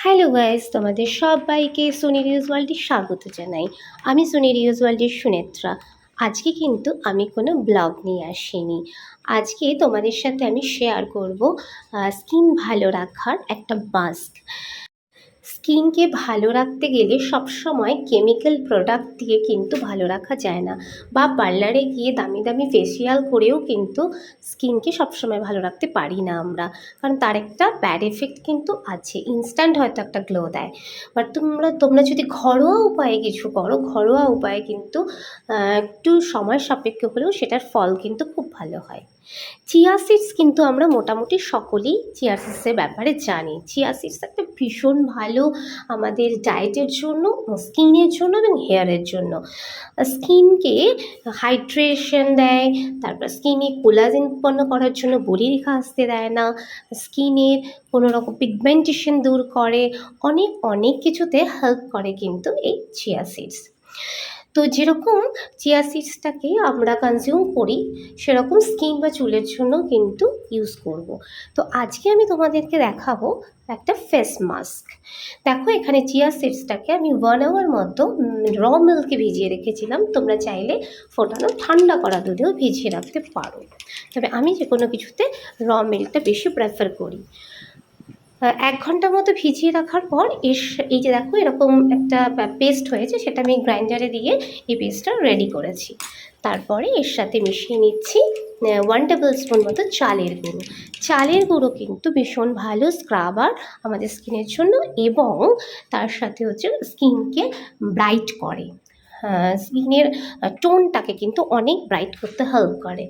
Hello guys, তোমাদের সবাইকে Sony reuse ওয়ার্ল্ডে স্বাগত জানাই। আমি সোনি রিউজ ওয়ার্ল্ডের সুনেত্রা। আজকে কিন্তু আমি কোনো ব্লগ নিয়ে আসিনি। আজকে তোমাদের সাথে আমি শেয়ার করব স্কিন ভালো রাখার একটা মাস্ক। স্কিনকে ভালো রাখতে গেলে সবসময় কেমিক্যাল প্রোডাক্ট দিয়ে কিন্তু ভালো রাখা যায় না, বা পার্লারে গিয়ে দামি দামি ফেসিয়াল করেও কিন্তু স্কিনকে সবসময় ভালো রাখতে পারি না আমরা, কারণ তার একটা ব্যাড এফেক্ট কিন্তু আছে। ইনস্ট্যান্ট হয়তো একটা গ্লো দেয়, বাট তোমরা যদি ঘরোয়া উপায়ে কিছু করো, ঘরোয়া উপায়ে কিন্তু একটু সময় সাপেক্ষ হলেও সেটার ফল কিন্তু খুব ভালো হয়। চিয়া সিডস কিন্তু আমরা মোটামুটি সকলেই চিয়া সিডসের ব্যাপারে জানি। চিয়া সিডস একটা ভীষণ ভালো আমাদের ডায়েটের জন্য, স্কিনের জন্য এবং হেয়ারের জন্য। স্কিনকে হাইড্রেশন দেয়, তারপর স্কিনে কোলাজেন উৎপন্ন করার জন্য বলিরেখা আসতে দেয় না, স্কিনের কোনো রকম পিগমেন্টেশন দূর করে, অনেক অনেক কিছুতে হেল্প করে কিন্তু এই চিয়া সিডস। তো যেরকম চিয়া সিডসটাকে আমরা কনজিউম করি, সেরকম স্কিন বা চুলের জন্য কিন্তু ইউজ করব। তো আজকে আমি তোমাদেরকে দেখাবো একটা ফেস মাস্ক। দেখো, এখানে চিয়া সিডসটাকে আমি 1 আওয়ার মতো র মিল্কে ভিজিয়ে রেখেছিলাম। তোমরা চাইলে ফোটানো ঠান্ডা করা দুধেও ভিজিয়ে রাখতে পারো, তবে আমি যে কোনো কিছুতে র মিল্কটা বেশি প্রেফার করি। 1 ঘন্টা মতো ভিজিয়ে রাখার পর এই যে দেখো এরকম একটা পেস্ট হয়েছে, সেটা আমি গ্রাইন্ডারে দিয়ে এই পেস্টটা রেডি করেছি। তারপরে এর সাথে মিশিয়ে নিচ্ছি 1 টেবিল স্পুন মতো চালের গুঁড়ো। চালের গুঁড়ো কিন্তু ভীষণ ভালো স্ক্রাবার আমাদের স্কিনের জন্য, এবং তার সাথে হচ্ছে স্কিনকে ব্রাইট করে, স্কিনের টোনটাকে কিন্তু অনেক ব্রাইট করতে হেল্প করে।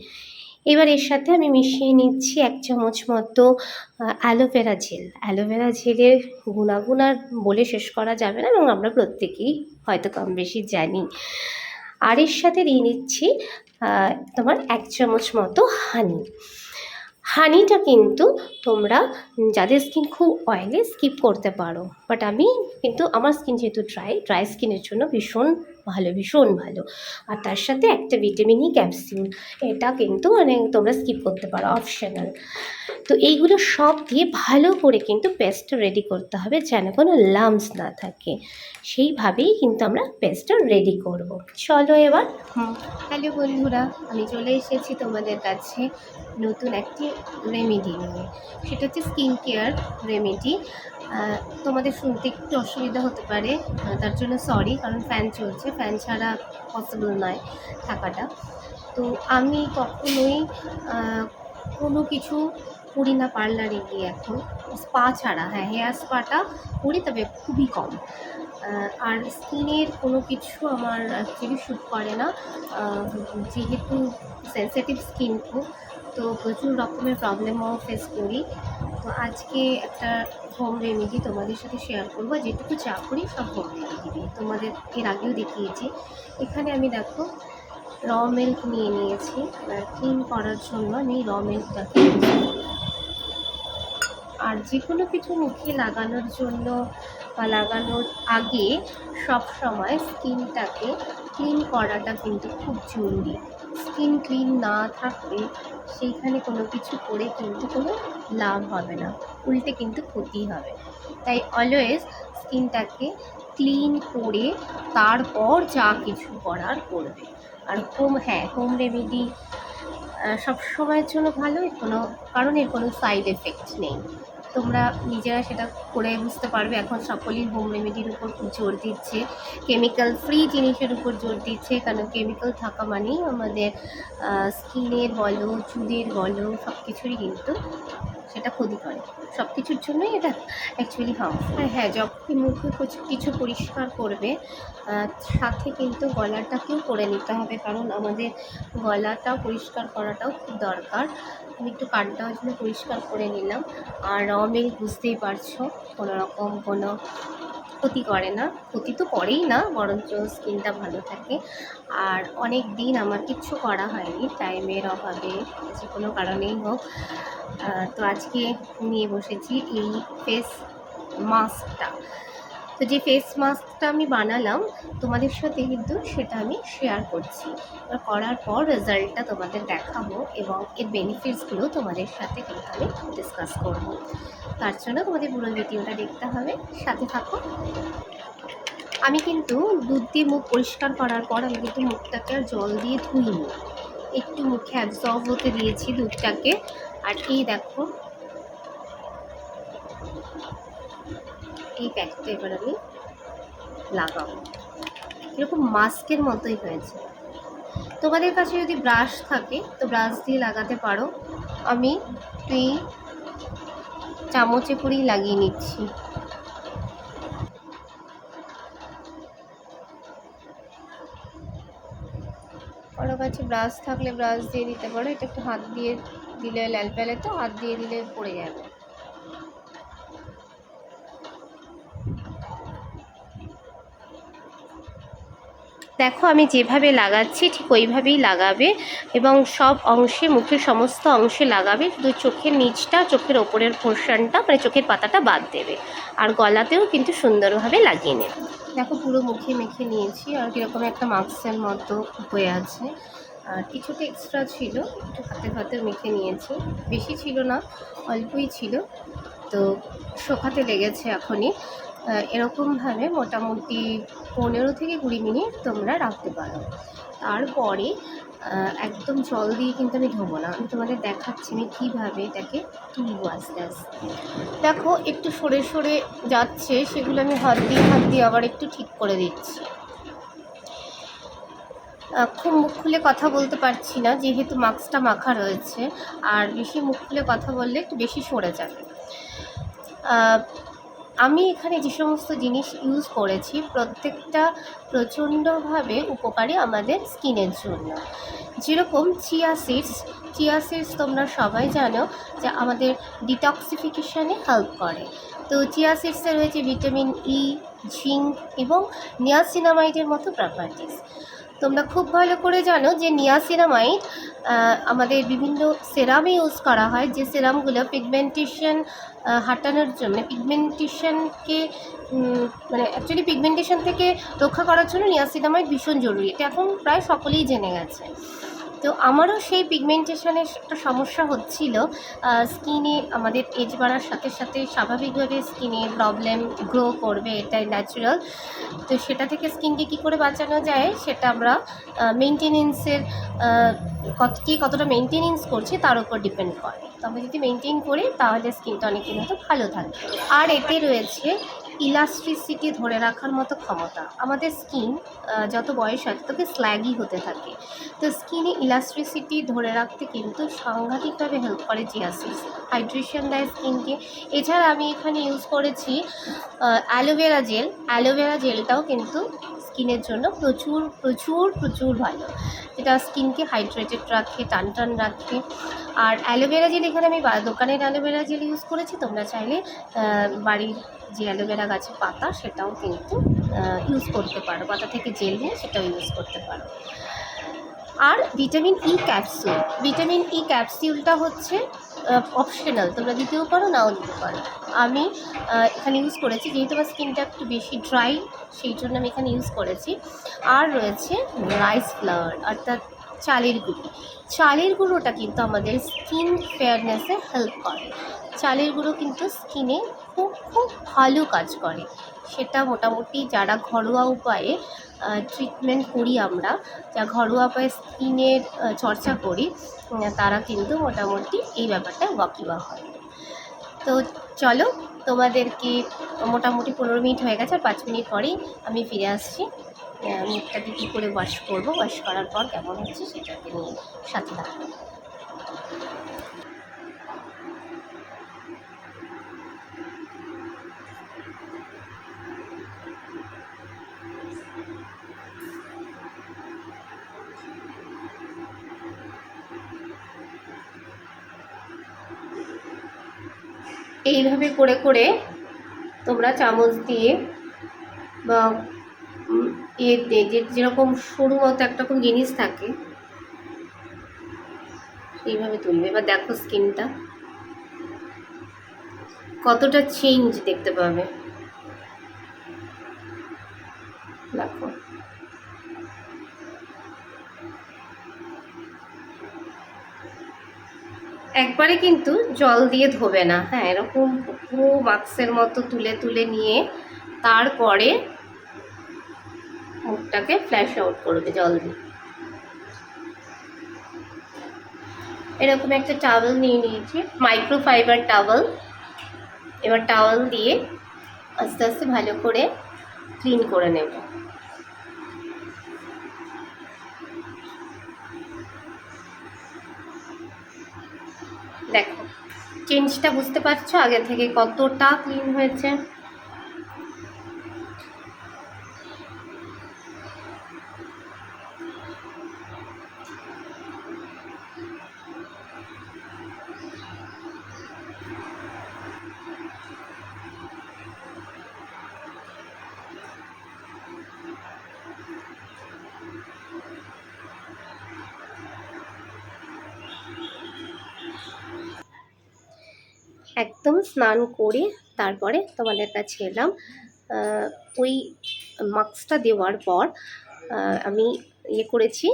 এবার এর সাথে আমি মিশিয়ে নিচ্ছি 1 চামচ মতো অ্যালোভেরা জেল। অ্যালোভেরা জেলের গুণাগুণ আর বলে শেষ করা যাবে না, এবং আমরা প্রত্যেকেই হয়তো কম বেশি জানি। আর এর সাথে দিয়ে নিচ্ছি তোমার 1 চামচ মতো হানি। হানিটা কিন্তু তোমরা যাদের স্কিন খুব অয়েলি স্কিপ করতে পারো, বাট আমি কিন্তু আমার স্কিন যেহেতু ড্রাই স্কিনের জন্য ভীষণ ভালো, ভীষণ ভালো। আর তার সাথে একটা ভিটামিন ই ক্যাপসিউল, এটা কিন্তু মানে তোমরা স্কিপ করতে পারো, অপশনাল। তো এইগুলো সব দিয়ে ভালো করে কিন্তু পেস্টটা রেডি করতে হবে, যেন কোনো লাম্পস না থাকে। সেইভাবেই কিন্তু আমরা পেস্টটা রেডি করব। চলো এবার। হ্যালো বন্ধুরা, আমি চলে এসেছি তোমাদের কাছে নতুন একটি রেমেডি নিয়ে। সেটা হচ্ছে স্কিন কেয়ার রেমেডি। তোমাদের শুনতে একটু অসুবিধা হতে পারে, তার জন্য সরি, কারণ ফ্যান চলছে, ফ্যান ছাড়া পসিবল নয় থাকাটা। তো আমি কখনোই কোনো কিছু করি না পার্লারে গিয়ে এখন, স্পা ছাড়া। হ্যাঁ, হেয়ার স্পাটা করি, তবে খুবই কম। আর স্কিনের কোনো কিছু আমার অ্যাকচুয়ালি শ্যুট করে না, যেহেতু সেন্সিটিভ স্কিন খুব, তো প্রচুর রকমের প্রবলেমও ফেস করি। তো আজকে একটা হোম রেমেডি তোমাদের সাথে শেয়ার করবো। যেটুকু যা করি সব হোম রেমেডি দিয়ে, তোমাদের এর আগেও দেখিয়েছি। এখানে আমি দেখো র মিল্ক নিয়ে নিয়েছি, ক্লিন করার জন্য আমি র মিল্কটাকে ইউজ করি। আর যে কোনো কিছু মুখে লাগানোর জন্য বা লাগানোর আগে সব সময় স্কিনটাকে ক্লিন করাটা কিন্তু খুব জরুরি। স্কিন ক্লিন না থাকলে সেইখানে কোনো কিছু করে কিন্তু কোনো লাভ হবে না, উল্টে কিন্তু ক্ষতি হবে। তাই অলওয়েজ স্কিনটাকে ক্লিন করে তারপর যা কিছু করার করবে। আর হোম রেমেডি সব সময়ের জন্য ভালো, এর কোনো সাইড এফেক্ট নেই। তোমরা নিজেরা সেটা করে বুঝতে পারবে। এখন সকলেই হোম রেমেডির উপর খুব জোর দিচ্ছে, কেমিক্যাল ফ্রি জিনিসের উপর জোর দিচ্ছে, কারণ কেমিক্যাল থাকা মানেই আমাদের স্কিনের বলো, চুলের বলো, সব কিছুরই কিন্তু সেটা ক্ষতি করে। সব কিছুর জন্যই এটা অ্যাকচুয়ালি হার্মফুল। হ্যাঁ, যখন মুখে কিছু পরিষ্কার করবে, সাথে কিন্তু গলাটাকেও করে নিতে হবে, কারণ আমাদের গলাটা পরিষ্কার করাটাও খুব দরকার। আমি একটু কানটাও জন্য পরিষ্কার করে নিলাম। আর র মিল্ক বুঝতেই পারছো, কোনো রকম কোনো ক্ষতি করে না, ক্ষতি তো করেই না, বরঞ্চ স্কিনটা ভালো থাকে। আর অনেক দিন আমার কিচ্ছু করা হয়নি, টাইমের অভাবে, যে কোনো কারণেই হোক। তো আজকে নিয়ে বসেছি এই ফেস মাস্কটা। তো যে ফেস মাস্কটা আমি বানালাম তোমাদের সাথে কিন্তু সেটা আমি শেয়ার করছি। এবার করার পর রেজাল্টটা তোমাদের দেখাবো এবং এর বেনিফিটসগুলো তোমাদের সাথে কিন্তু আমি ডিসকাস করবো। তার জন্য তোমাদের পুরো ভিডিওটা দেখতে হবে, সাথে থাকো। আমি কিন্তু দুধ দিয়ে মুখ পরিষ্কার করার পর আমি কিন্তু মুখটাকে আর জল দিয়ে ধুইনি, একটু মুখে অ্যাবজর্ব হতে দিয়েছি দুধটাকে। আর এই দেখো এই প্যাকটা এবার আমি লাগাবো, এরকম মাস্কের মতোই হয়েছে। তোমাদের কাছে যদি ব্রাশ থাকে তো ব্রাশ দিয়ে লাগাতে পারো, আমি এই চামচে করেই লাগিয়ে নিচ্ছি। কারো কাছে ব্রাশ থাকলে ব্রাশ দিয়ে দিতে পারো, এটা একটু হাত দিয়ে দিলে ল্যালপ্যালে তো হাত দিয়ে দিলে পড়ে যাবে। দেখো আমি যেভাবে লাগাচ্ছি ঠিক ওইভাবেই লাগাবে এবং সব অংশে, মুখের সমস্ত অংশে লাগাবে, শুধু চোখের নিচটা, চোখের ওপরের পোর্শনটা মানে চোখের পাতাটা বাদ দেবে। আর গলাতেও কিন্তু সুন্দরভাবে লাগিয়ে নেবে। দেখো পুরো মুখে মেখে নিয়েছি, আর কীরকম একটা মাস্কের মতো হয়ে আছে। আর কিছুটা এক্সট্রা ছিল, একটু হাতে হাতে মেখে নিয়েছি, বেশি ছিল না, অল্পই ছিল। তো শুকাতে লেগেছে এখনই। এরকমভাবে মোটামুটি 15 থেকে 20 মিনিট তোমরা রাখতে পারো। তারপরে একদম জল দিয়ে কিন্তু আমি ধোবো না, আমি তোমাদের দেখাচ্ছি আমি কীভাবে এটাকে তুলবো আস্তে আস্তে। দেখো একটু সরে সরে যাচ্ছে, সেগুলো আমি হাত দিয়ে আবার একটু ঠিক করে দিচ্ছি। খুব মুখ খুলে কথা বলতে পারছি না যেহেতু মাস্কটা মাখা রয়েছে, আর বেশি মুখ খুলে কথা বললে একটু বেশি সরে যাবে। আমি এখানে যে সমস্ত জিনিস ইউজ করেছি প্রত্যেকটা প্রচণ্ডভাবে উপকারী আমাদের স্কিনের জন্য। যেরকম চিয়া সিডস তোমরা সবাই জানো যে আমাদের ডিটক্সিফিকেশানে হেল্প করে। তো চিয়া সিডসে রয়েছে ভিটামিন ই, জিঙ্ক এবং নিয়াসিনামাইডের মতো প্রপার্টিস। তোমরা খুব ভালো করে জানো যে নিয়াসিনামাইড আমাদের বিভিন্ন সেরামে ইউজ করা হয়, যে সেরামগুলো পিগমেন্টেশন হাটানোর জন্য, পিগমেন্টেশনকে মানে অ্যাকচুয়ালি পিগমেন্টেশন থেকে রক্ষা করার জন্য নিয়াসিনামাইড ভীষণ জরুরি, এটা এখন প্রায় সকলেই জেনে গেছে। তো আমারও সেই পিগমেন্টেশনের একটা সমস্যা হচ্ছিল, স্কিনে আমাদের এজ বাড়ার সাথে সাথে স্বাভাবিকভাবে স্কিনে প্রবলেম গ্রো করবে, এটাই ন্যাচারাল। তো সেটা থেকে স্কিনকে কী করে বাঁচানো যায় সেটা আমরা মেনটেনেন্সের কতটা মেনটেনেন্স করছি তার উপর ডিপেন্ড করে। তবে যদি মেনটেন করি তাহলে স্কিনটা অনেকের মতো ভালো থাকবে। আর এতে রয়েছে ইলাস্ট্রিসিটি ধরে রাখার মতো ক্ষমতা। আমাদের স্কিন যত বয়স হয় তত স্ল্যাগি হতে থাকে, তো স্কিনে ইলাস্ট্রিসিটি ধরে রাখতে কিন্তু সাংঘাতিকভাবে হেল্প করে চিয়া সিডস, হাইড্রেশন দেয় স্কিনকে। এছাড়া আমি এখানে ইউজ করেছি অ্যালোভেরা জেলটাও কিন্তু স্কিনের জন্য প্রচুর প্রচুর প্রচুর ভালো, যেটা স্কিনকে হাইড্রেটেড রাখে, টান রাখে। আর অ্যালোভেরা জেল এখানে আমি দোকানের অ্যালোভেরা জেল ইউজ করেছি, তোমরা চাইলে বাড়ির যে অ্যালোভেরা গাছের পাতা সেটাও কিন্তু ইউজ করতে পারো, পাতা থেকে জেল নিয়ে সেটাও ইউজ করতে পারো। আর ভিটামিন ই ক্যাপসিউলটা হচ্ছে অপশনাল, তোমরা দিতেও পারো নাও দিতে পারো। আমি এখানে ইউজ করেছি, যেহেতু আমার স্কিনটা একটু বেশি ড্রাই সেই জন্য আমি এখানে ইউজ করেছি। আর রয়েছে রাইস ফ্লাওয়ার অর্থাৎ চালের গুঁড়োটা কিন্তু আমাদের স্কিন ফেয়ারনেসে হেল্প করে। চালের গুঁড়ো কিন্তু স্কিনে খুব খুব ভালো কাজ করে, সেটা মোটামুটি যারা ঘরোয়া উপায়ে ট্রিটমেন্ট করি, আমরা যা ঘরোয়া উপায়ে স্কিনের চর্চা করি তারা কিন্তু মোটামুটি এই ব্যাপারটা ওয়াকিবহাল হয়। তো চলো, তোমাদেরকে মোটামুটি 15 মিনিট হয়ে গেছে, আর 5 মিনিট পরেই আমি ফিরে আসছি। মুখটাকে কী করে ওয়াশ করবো, ওয়াশ করার পর কেমন হচ্ছে সেটাকে নিয়ে সাথে থাকবো। এইভাবে করে করে তোমরা চামচ দিয়ে বা যেরকম সরু মতো একটা রকম জিনিস থাকে এইভাবে তুলবে। এবার দেখো স্কিনটা কতটা চেঞ্জ দেখতে পাবে। দেখো একবারে কিন্তু জল দিয়ে ধোবে না, হ্যাঁ, এরকম পুরো মাস্কের মতো তুলে তুলে নিয়ে তারপরে মুখটাকে ফ্ল্যাশ আউট করবে জল দিয়ে। এরকম একটা টাওয়েল নিয়ে নিয়েছি, মাইক্রোফাইবার টাওয়েল। এবার টাওয়েল দিয়ে আস্তে আস্তে ভালো করে ক্লিন করে নেব। দেখো চেঞ্জটা বুঝতে পারছো আগে থেকে কতটা ক্লিন হয়েছে। একদম স্নান করে তারপরে তোমাদের কাছে এলাম। ওই মাস্কটা দেওয়ার পর আমি করেছি,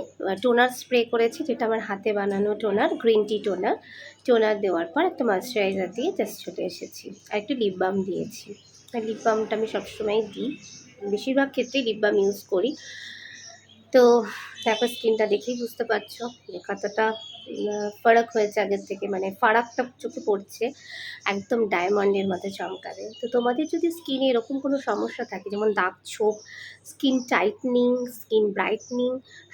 টোনার স্প্রে করেছি, যেটা আমার হাতে বানানো toner, green tea toner. Toner দেওয়ার পর একটা ময়েশ্চারাইজার দিয়ে জাস্ট চলে এসেছি, আর একটু লিপ বাম দিয়েছি। আর লিপ বামটা আমি সবসময় দিই, বেশিরভাগ ক্ষেত্রেই লিপ বাম ইউজ করি। তো দেখো স্কিনটা দেখেই বুঝতে পারছো যে কতটা ফারাক হয়েছে আগের থেকে, মানে ফারাকটা চোখে পড়ছে, একদম ডায়মন্ডের মতো চমকাবে। তো তোমাদের যদি স্কিনে এরকম কোনো সমস্যা থাকে, যেমন দাগ ছোপ, স্কিন টাইটনিং, স্কিন ব্রাইটনিং,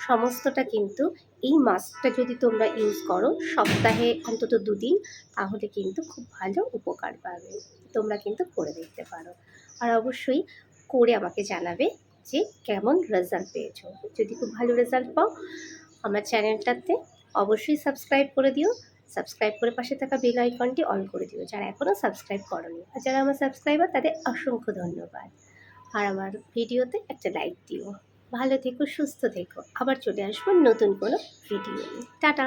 সমস্তটা কিন্তু এই মাস্কটা যদি তোমরা ইউজ করো সপ্তাহে অন্তত 2 দিন, তাহলে কিন্তু খুব ভালো উপকার পাবে। তোমরা কিন্তু করে দেখতে পারো, আর অবশ্যই করে আমাকে জানাবে যে কেমন রেজাল্ট পেয়েছো। যদি খুব ভালো রেজাল্ট পাও আমার চ্যানেলটাতে অবশ্যই সাবস্ক্রাইব করে দিও, সাবস্ক্রাইব করে পাশে থাকা বেল আইকনটি অন করে দিও যারা এখনও সাবস্ক্রাইব করোনি। আর যারা আমার সাবস্ক্রাইবার তাদের অসংখ্য ধন্যবাদ। আর আমার ভিডিওতে একটা লাইক দিও। ভালো থেকো, সুস্থ থেকো, আবার চলে আসবো নতুন কোনো ভিডিও নিয়ে। টাটা।